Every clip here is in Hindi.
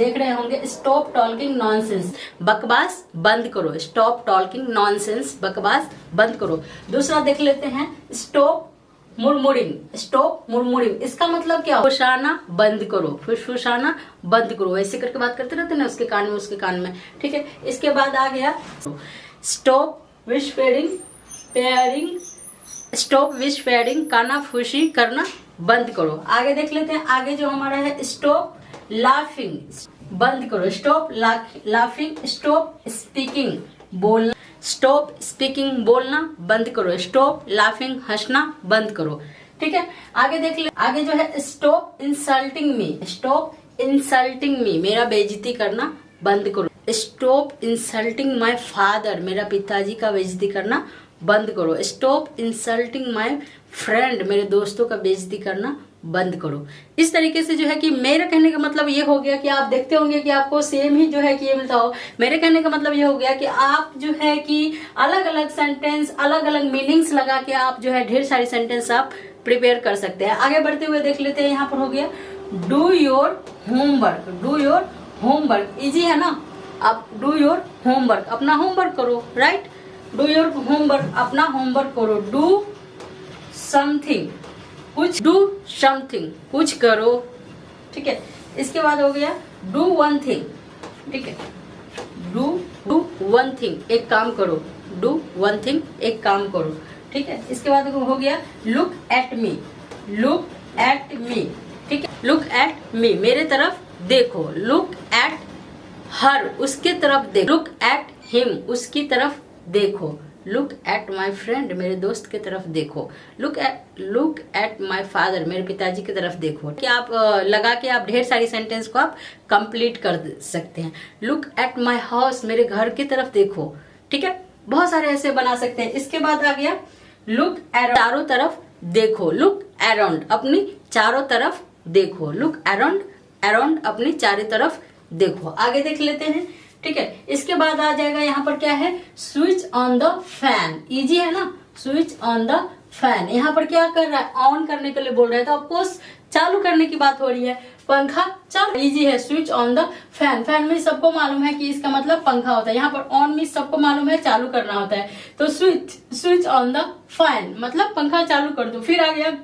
देख रहे होंगे स्टॉप टॉकिंग नॉनसेंस, बकवास बंद करो। स्टॉप टॉकिंग नॉनसेंस, बकवास बंद करो। दूसरा देख लेते हैं स्टॉप मुरमुरिंग, स्टॉप मुरमुरिंग, इसका मतलब क्या? फुसफुसाना बंद करो, फुसफुसाना बंद करो। ऐसे करके बात करते रहते ना, उसके कान में उसके कान में, ठीक है। इसके बाद आ गया स्टॉप विस्पेरिंग पेयरिंग, स्टॉप विस्पेरिंग, कानाफूसी करना बंद करो। आगे देख लेते हैं, आगे जो हमारा है स्टॉप लाफिंग, बंद करो। स्टॉप लाफिंग, स्टॉप स्पीकिंग, बोलना, स्टॉप स्पीकिंग, बोलना बंद करो। स्टॉप लाफिंग, हंसना बंद करो, ठीक है। आगे देख ले, आगे जो है stop insulting me, stop insulting me, मेरा बेइज्जती करना बंद करो। स्टॉप इंसल्टिंग माय फादर, मेरा पिताजी का बेइज्जती करना बंद करो। स्टॉप इंसल्टिंग माय फ्रेंड, मेरे दोस्तों का बेइज्जती करना बंद करो। इस तरीके से जो है कि मेरे कहने का मतलब ये हो गया कि आप देखते होंगे कि आपको सेम ही जो है कि ये मिलता हो। मेरे कहने का मतलब ये हो गया कि आप जो है कि अलग अलग सेंटेंस, अलग अलग मीनिंग्स लगा के आप जो है ढेर सारी सेंटेंस आप प्रिपेयर कर सकते हैं। आगे बढ़ते हुए देख लेते हैं, यहाँ पर हो गया do your homework, do your homework, easy है ना। आप डू योर होमवर्क, अपना होमवर्क करो, राइट। डू योर होमवर्क, अपना होमवर्क करो। डू समथिंग, कुछ, डू समथिंग, कुछ करो, ठीक है। इसके बाद हो गया डू वन थिंग, ठीक है। डू वन थिंग, एक काम करो। डू वन थिंग, एक काम करो, ठीक है। इसके बाद हो गया look at me, look at me, ठीक है। लुक एट मी, मेरे तरफ देखो। लुक एट हर, उसके तरफ देखो। लुक एट हिम, उसकी तरफ देखो। लुक एट माई फ्रेंड, मेरे दोस्त की तरफ देखो। लुक एट माई फादर, मेरे पिताजी की तरफ देखो। कि आप लगा के आप ढेर सारी सेंटेंस को आप कंप्लीट कर सकते हैं। लुक एट माई हाउस, मेरे घर की तरफ देखो, ठीक है। बहुत सारे ऐसे बना सकते हैं। इसके बाद आ गया लुक अराउंड, चारों तरफ देखो। लुक अराउंड, अपनी चारों तरफ देखो। लुक अराउंड, अराउंड, अपनी चारों तरफ देखो। आगे देख लेते हैं, ठीक है। इसके बाद आ जाएगा यहाँ पर क्या है, switch on the fan, easy है ना। स्विच ऑन द फैन, यहाँ पर क्या कर रहा है, ऑन करने के लिए बोल रहा है, तो ऑफकोर्स चालू करने की बात हो रही है। पंखा चालू, इजी है। Switch on the fan, fan में सबको मालूम है कि इसका मतलब पंखा होता है। यहाँ पर ऑन में सबको मालूम है चालू करना होता है, तो स्विच ऑन द फैन मतलब पंखा चालू कर दो। फिर आ गया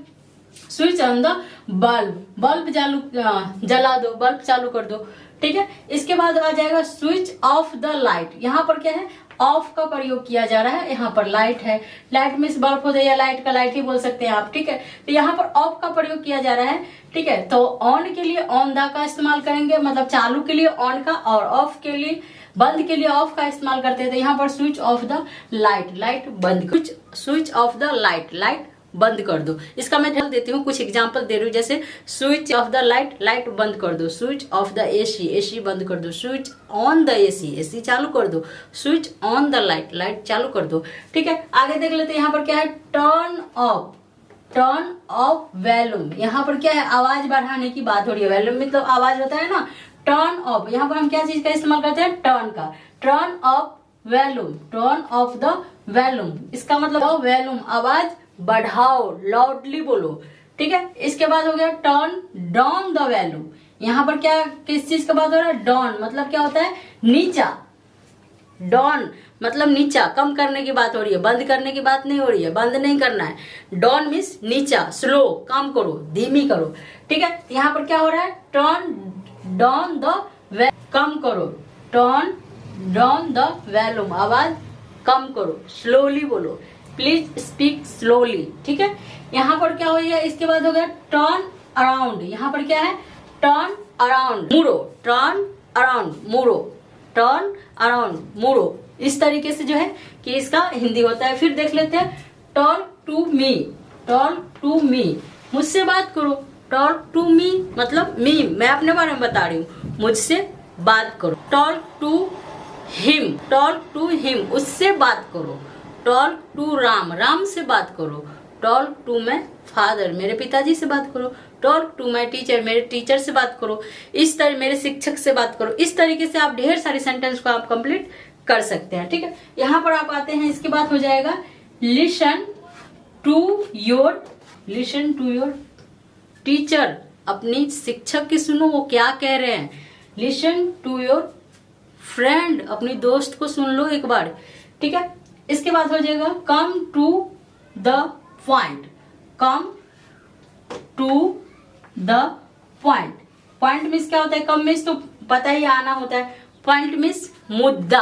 switch on the bulb, bulb जला दो, बल्ब चालू कर दो, ठीक है। इसके बाद आ जाएगा स्विच ऑफ द लाइट, यहाँ पर क्या है, ऑफ का प्रयोग किया जा रहा है। यहाँ पर लाइट है, लाइट में बल्ब हो जाए या लाइट का लाइट ही बोल सकते हैं आप, ठीक है। तो यहाँ पर ऑफ का प्रयोग किया जा रहा है, ठीक है। तो ऑन के लिए ऑन द का इस्तेमाल करेंगे, मतलब चालू के लिए ऑन का, और ऑफ के लिए, बंद के लिए ऑफ का इस्तेमाल करते हैं। तो यहाँ पर switch off the light, light बंद, switch off the light, light बंद कर दो। इसका मैं ढल देती हूँ, कुछ एग्जांपल दे रही हूँ, जैसे switch off the light, light बंद कर दो। Switch off the AC, AC बंद कर दो। Switch on the AC, AC चालू कर दो। Switch on the light, light चालू कर दो, ठीक है। आगे देख लेते हैं, यहाँ पर क्या है, turn off, turn off volume, यहाँ पर क्या है, आवाज बढ़ाने की बात हो रही है। वॉल्यूम मतलब आवाज होता है ना, टर्न ऑफ, यहाँ पर हम क्या चीज का इस्तेमाल करते हैं, टर्न का। Turn off volume, turn off the volume, इसका मतलब वॉल्यूम, आवाज बढ़ाओ, लाउडली बोलो, ठीक है। इसके बाद हो गया टर्न डाउन द वॉल्यूम, यहाँ पर क्या, किस चीज का बात हो रहा है, डाउन मतलब क्या होता है, नीचा। डाउन मतलब नीचा, कम करने की बात हो रही है, बंद करने की बात नहीं हो रही है, बंद नहीं करना है। डाउन मीन्स नीचा, स्लो, कम करो, धीमी करो, ठीक है। यहाँ पर क्या हो रहा है, टर्न डाउन द, कम करो, टर्न डाउन द वॉल्यूम, आवाज कम करो, स्लोली बोलो। प्लीज स्पीक स्लोली, ठीक है। यहाँ पर क्या हो गया, इसके बाद हो गया टर्न अराउंड, यहाँ पर क्या है, टर्न अराउंड, मुड़ो, टर्न अराउंड, मुड़ो, टर्न अराउंड, मुड़ो। इस तरीके से जो है कि इसका हिंदी होता है। फिर देख लेते हैं talk to me, talk to me, मुझसे बात करो। टॉक टू मी मतलब मी, मैं अपने बारे में बता रही हूँ, मुझसे बात करो। Talk to him, talk to him, उससे बात करो। टॉक टू राम, राम से बात करो। टॉक टू माई फादर, मेरे पिताजी से बात करो। टॉक टू माई टीचर, मेरे टीचर से बात करो। इस तरह मेरे शिक्षक से बात करो। इस तरीके से आप ढेर सारी सेंटेंस को आप कंप्लीट कर सकते हैं, ठीक है। यहाँ पर आप आते हैं, इसके बाद हो जाएगा listen to your, listen to your teacher, अपनी शिक्षक की सुनो वो क्या कह रहे हैं। लिसन टू योर फ्रेंड, अपनी दोस्त को सुन लो एक बार, ठीक है। इसके बाद हो जाएगा come to the point, come to the point. Point means क्या होता है, कम मीन्स तो पता ही आना होता है, पॉइंट मीन्स मुद्दा,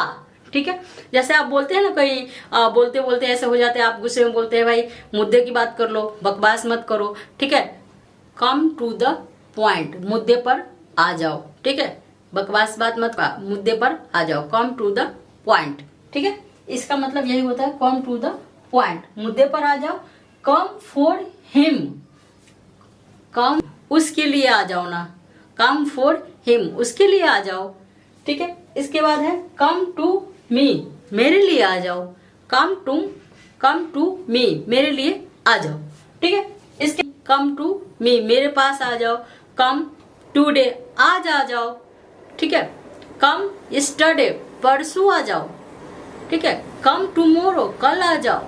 ठीक है। जैसे आप बोलते हैं ना, कहीं बोलते बोलते ऐसे हो जाते हैं, आप गुस्से में बोलते हैं भाई मुद्दे की बात कर लो, बकवास मत करो, ठीक है। कम टू द पॉइंट, मुद्दे पर आ जाओ, ठीक है। बकवास बात मत, मुद्दे पर आ जाओ, कम टू द पॉइंट, ठीक है। इसका मतलब यही होता है, कम टू द पॉइंट, मुद्दे पर आ जाओ। कम फॉर हिम, कम उसके लिए आ जाओ ना, कम फॉर हिम, उसके लिए आ जाओ, ठीक है। इसके बाद है कम टू मी, मेरे लिए आ जाओ, कम टू मी, मेरे लिए आ जाओ, ठीक है। इसके कम टू मी, मेरे पास आ जाओ, कम टुडे, आज आ जाओ, ठीक है। कम यस्टरडे, परसों आ जाओ, ठीक है। कम टुमारो, कल आ जाओ,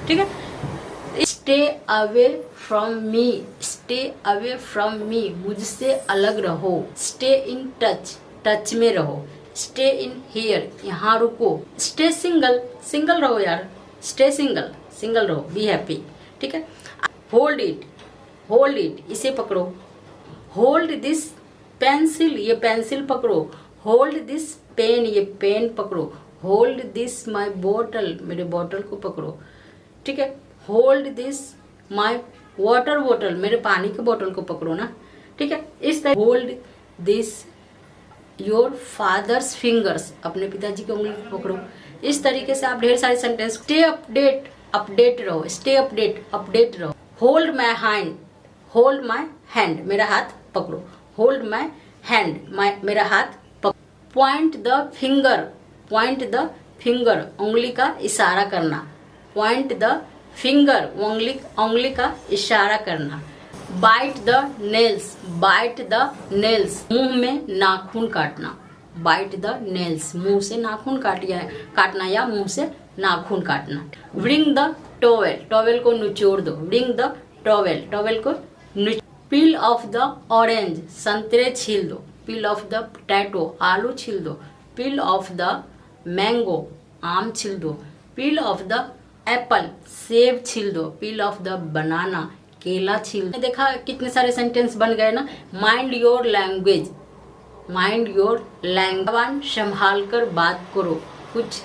ठीक है। Stay away from me, stay away from me, मुझसे अलग रहो। स्टे इन टच, टच में रहो। स्टे इन हियर, यहाँ रुको। स्टे सिंगल, सिंगल रहो यार, स्टे सिंगल, सिंगल रहो, बी हैप्पी, ठीक है। होल्ड इट, होल्ड इट, इसे पकड़ो। होल्ड दिस पेंसिल, ये पेंसिल पकड़ो। होल्ड दिस पेन, ये पेन पकड़ो। होल्ड दिस माई बोतल, मेरे बोतल को पकड़ो, ठीक है। होल्ड दिस माई वाटर बोतल, मेरे पानी के बोतल को पकड़ो ना, ठीक है। इस तरह hold this your fathers fingers, अपने पिताजी की उंगली को पकड़ो। इस तरीके से आप ढेर सारे सेंटेंस। स्टे अपडेट, अपडेट रहो। स्टे अपडेट, अपडेट रहो। Hold my hand, hold my hand, मेरा हाथ पकड़ो। होल्ड माई हैंड, मेरा हाथ पकड़ो। Point the finger, point the finger, उंगली का इशारा करना। पॉइंट द फिंगर, उंगली का इशारा करना। Bite the nails, bite the nails, मुंह में नाखून काटना। बाइट द नेल्स, मुंह से नाखून काटना या मुंह से नाखून काटना। ब्रिंग द टॉवेल, टॉवेल को निचोड़ दो। ब्रिंग द टॉवेल, टॉवेल को पील ऑफ द ऑरेंज, संतरे छील दो। पील ऑफ द पोटैटो, आलू छील दो। पील ऑफ द मैंगो, आम छील दो। पील ऑफ द एप्पल, सेब छील दो। पील ऑफ द बनाना, केला छील दो। देखा कितने सारे सेंटेंस बन गए ना। Mind your language, mind your language, संभाल कर बात करो। कुछ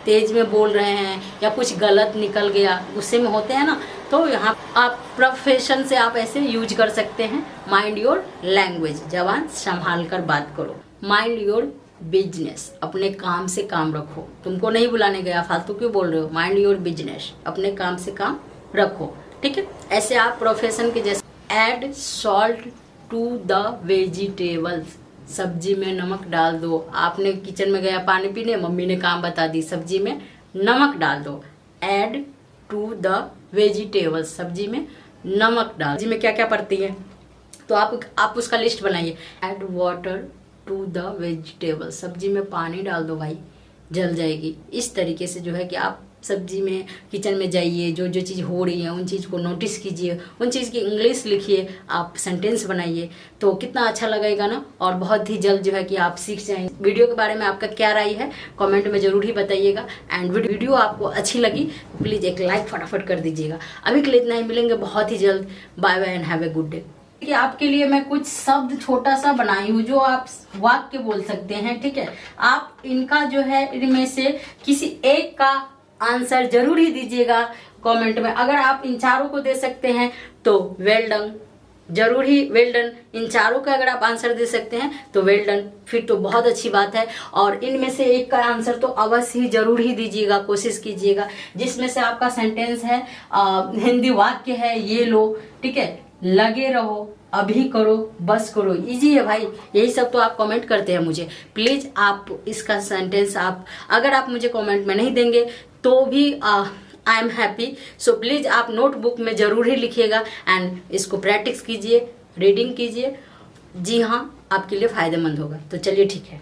तेज में बोल रहे हैं या कुछ गलत निकल गया, गुस्से में होते हैं ना, तो यहाँ आप प्रोफेशन से आप ऐसे यूज कर सकते हैं। माइंड योर लैंग्वेज, जवान संभाल कर बात करो। माइंड योर बिजनेस, अपने काम से काम रखो। तुमको नहीं बुलाने गया, फालतू क्यों बोल रहे हो। माइंड योर बिजनेस, अपने काम से काम रखो, ठीक है। ऐसे आप प्रोफेशन के जैसे। Add salt to the vegetables, सब्जी में नमक डाल दो। आपने किचन में गया पानी पीने, मम्मी ने काम बता दी, सब्जी में नमक डाल दो। ऐड टू द वेजिटेबल्स, सब्जी में नमक डाल। सब्जी में क्या क्या पड़ती है तो आप उसका लिस्ट बनाइए। Add water to the vegetable, सब्जी में पानी डाल दो भाई, जल जाएगी। इस तरीके से जो है कि आप सब्जी में किचन में जाइए, जो जो चीज़ हो रही है उन चीज़ को नोटिस कीजिए, उन चीज़ की इंग्लिश लिखिए, आप सेंटेंस बनाइए, तो कितना अच्छा लगेगा ना। और बहुत ही जल्द जो है कि आप सीख जाएंगे। वीडियो के बारे में आपका क्या राय है कमेंट में जरूर ही बताइएगा। एंड वीडियो आपको अच्छी लगी तो प्लीज़ एक लाइक फटाफट कर दीजिएगा। अभी के लिए इतना ही, मिलेंगे बहुत ही जल्द। Bye bye and have a good day. कि आपके लिए मैं कुछ शब्द छोटा सा बनाई हूँ जो आप वाक्य बोल सकते हैं, ठीक है। आप इनका जो है इनमें से किसी एक का आंसर जरूर ही दीजिएगा कमेंट में। अगर आप इन चारों को दे सकते हैं तो वेल डन, जरूर ही वेल डन। इन चारों का अगर आप आंसर दे सकते हैं तो वेल डन, फिर तो बहुत अच्छी बात है। और इनमें से एक का आंसर तो अवश्य ही जरूर ही दीजिएगा, कोशिश कीजिएगा। जिसमें से आपका सेंटेंस है हिंदी वाक्य है ये लो, ठीक है। लगे रहो, अभी करो, बस करो, इजी है भाई। यही सब तो आप कमेंट करते हैं मुझे। प्लीज आप इसका सेंटेंस अगर आप मुझे कमेंट में नहीं देंगे तो भी I am happy. So please आप नोटबुक में जरूर ही लिखिएगा एंड इसको प्रैक्टिस कीजिए, रीडिंग कीजिए। जी हाँ, आपके लिए फायदेमंद होगा। तो चलिए ठीक है।